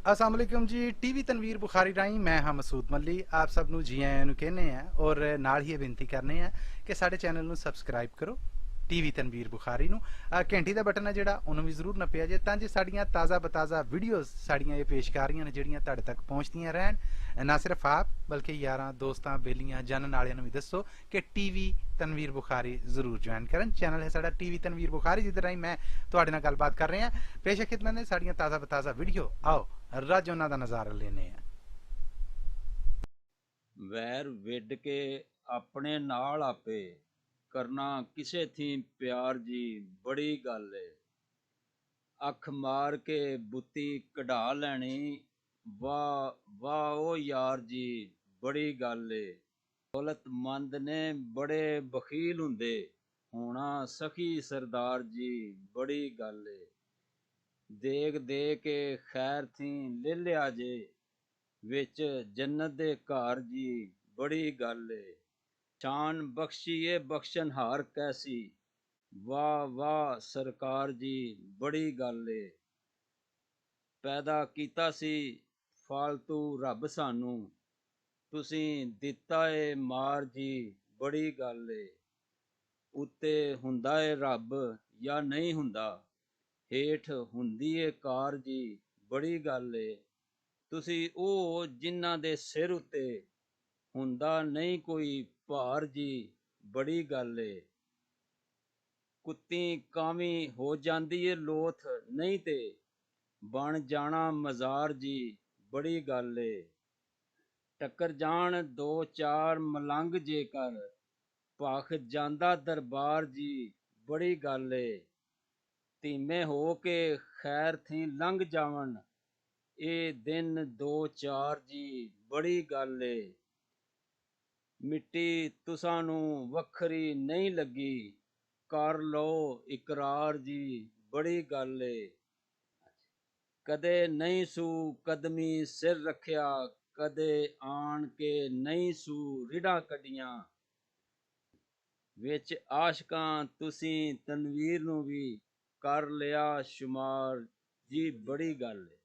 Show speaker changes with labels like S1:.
S1: अस्सलाम वालेकुम जी। टीवी तनवीर बुखारी राही मैं हाँ मसूद मल्ली आप सब ਨੂੰ ਜੀ ਆਇਆਂ ਨੂੰ ਕਹਿੰਦੇ ਆ ਔਰ ਨਾਲ ਹੀ ਇਹ ਬੇਨਤੀ ਕਰਨੇ ਆ ਕਿ ਸਾਡੇ ਚੈਨਲ ਨੂੰ ਸਬਸਕ੍ਰਾਈਬ ਕਰੋ ਟੀਵੀ ਤਨਵੀਰ ਬੁਖਾਰੀ ਨੂੰ ਘੰਟੀ ਦਾ ਬਟਨ ਹੈ ਜਿਹੜਾ ਉਹਨੂੰ ਵੀ ਜ਼ਰੂਰ ਨੱਪਿਆ ਜੇ ਤਾਂ ਜੇ ਸਾਡੀਆਂ ਤਾਜ਼ਾ ਬਤਾਜ਼ਾ ਵੀਡੀਓਜ਼ ਸਾਡੀਆਂ ਇਹ ਪੇਸ਼ ਕਰ ਰਹੀਆਂ ਨੇ ਜਿਹੜੀਆਂ ਤੁਹਾਡੇ ਤੱਕ ਪਹੁੰਚਦੀਆਂ ਰਹਿਣ ਨਾ ਸਿਰਫ ਆਪ ਬਲਕਿ ਯਾਰਾਂ ਦੋਸਤਾਂ ਬੇਲੀਆਂ ਜਾਣਨ ਵਾਲਿਆਂ ਨੂੰ ਵੀ ਦੱਸੋ ਕਿ ਟੀਵੀ ਤਨਵੀਰ ਬੁਖਾਰੀ ਜ਼ਰੂਰ ਜੁਆਇਨ ਕਰਨ। ਚੈਨਲ ਹੈ ਸਾਡਾ ਟੀਵੀ ਤਨਵੀਰ ਬੁਖਾਰੀ ਜਿਹਦੇ ਰਾਹੀਂ ਮੈਂ ਤੁਹਾਡੇ ਨਾਲ ਗੱਲਬਾਤ ਕਰ ਰਿਹਾ ਪੇਸ਼ ਖਿਦਮਤ ਨੇ ਸਾਡੀਆਂ ਤਾਜ਼ਾ ਬਤਾਜ਼ਾ ਵੀਡੀਓ ਆਓ ਰੱਜ ਉਹਨਾਂ ਦਾ ਨਜ਼ਾਰਾ ਲੈਨੇ ਆ।
S2: ਵੈਰ ਵਿੱਢ ਕੇ ਆਪਣੇ ਨਾਲ ਆਪੇ ਕਰਨਾ ਕਿਸੇ ਥੀ ਪਿਆਰ ਜੀ ਬੜੀ ਗੱਲ ਏ। ਅੱਖ ਮਾਰ ਕੇ ਬੁੱਤੀ ਕਢਾ ਲੈਣੀ ਵਾਹ ਵਾਹ ਉਹ ਯਾਰ ਜੀ ਬੜੀ ਗੱਲ ਏ। ਦੌਲਤਮੰਦ ਨੇ ਬੜੇ ਬਖੀਲ ਹੁੰਦੇ ਹੋਣਾ ਸਖੀ ਸਰਦਾਰ ਜੀ ਬੜੀ ਗੱਲ ਏ। ਦੇਗ ਦੇ ਕੇ ਖੈਰ ਥੀ ਲੈ ਲਿਆ ਜੇ ਵਿੱਚ ਜੰਨਤ ਦੇ ਘਰ ਜੀ ਬੜੀ ਗੱਲ ਏ। ਸ਼ਾਨ ਬਖਸ਼ੀਏ ਬਖਸ਼ਣਹਾਰ ਕੈਸੀ ਵਾਹ ਵਾਹ ਸਰਕਾਰ ਜੀ ਬੜੀ ਗੱਲ ਏ। ਪੈਦਾ ਕੀਤਾ ਸੀ ਫਾਲਤੂ ਰੱਬ ਸਾਨੂੰ ਤੁਸੀਂ ਦਿੱਤਾ ਏ ਮਾਰ ਜੀ ਬੜੀ ਗੱਲ ਏ। ਉੱਤੇ ਹੁੰਦਾ ਏ ਰੱਬ ਜਾਂ ਨਹੀਂ ਹੁੰਦਾ ਹੇਠ ਹੁੰਦੀ ਏ ਕਾਰ ਜੀ ਬੜੀ ਗੱਲ ਏ। ਤੁਸੀਂ ਉਹ ਜਿਨ੍ਹਾਂ ਦੇ ਸਿਰ ਉੱਤੇ ਹੁੰਦਾ ਨਹੀਂ ਕੋਈ ਭਾਰ ਜੀ ਬੜੀ ਗੱਲ ਏ। ਕੁੱਤੀ ਕਾਵੀਂ ਹੋ ਜਾਂਦੀ ਏ ਲੋਥ ਨਹੀਂ ਤੇ ਬਣ ਜਾਣਾ ਮਜ਼ਾਰ ਜੀ ਬੜੀ ਗੱਲ ਏ। ਟੱਕਰ ਜਾਣ ਦੋ ਚਾਰ ਮਲੰਗ ਜੇਕਰ ਭਖ ਜਾਂਦਾ ਦਰਬਾਰ ਜੀ ਬੜੀ ਗੱਲ ਏ। ਧੀਮੇ ਹੋ ਕੇ ਖੈਰ ਥੀ ਲੰਘ ਜਾਵਣ ਇਹ ਦਿਨ ਦੋ ਚਾਰ ਜੀ ਬੜੀ ਗੱਲ ਏ। ਮਿੱਟੀ ਤੁਸਾਂ ਨੂੰ ਵੱਖਰੀ ਨਹੀਂ ਲੱਗੀ ਕਰ ਲਓ ਇਕਰਾਰ ਜੀ ਬੜੀ ਗੱਲ ਏ। ਕਦੇ ਨਹੀਂ ਸੂ ਕਦਮੀ ਸਿਰ ਰੱਖਿਆ ਕਦੇ ਆਣ ਕੇ ਨਹੀਂ ਸੂ ਰਿੜਾਂ ਕੱਢੀਆਂ ਵਿੱਚ ਆਸ਼ਕਾਂ ਤੁਸੀਂ ਤਨਵੀਰ ਨੂੰ ਵੀ ਕਰ ਲਿਆ ਸ਼ੁਮਾਰ ਜੀ ਬੜੀ ਗੱਲ ਏ।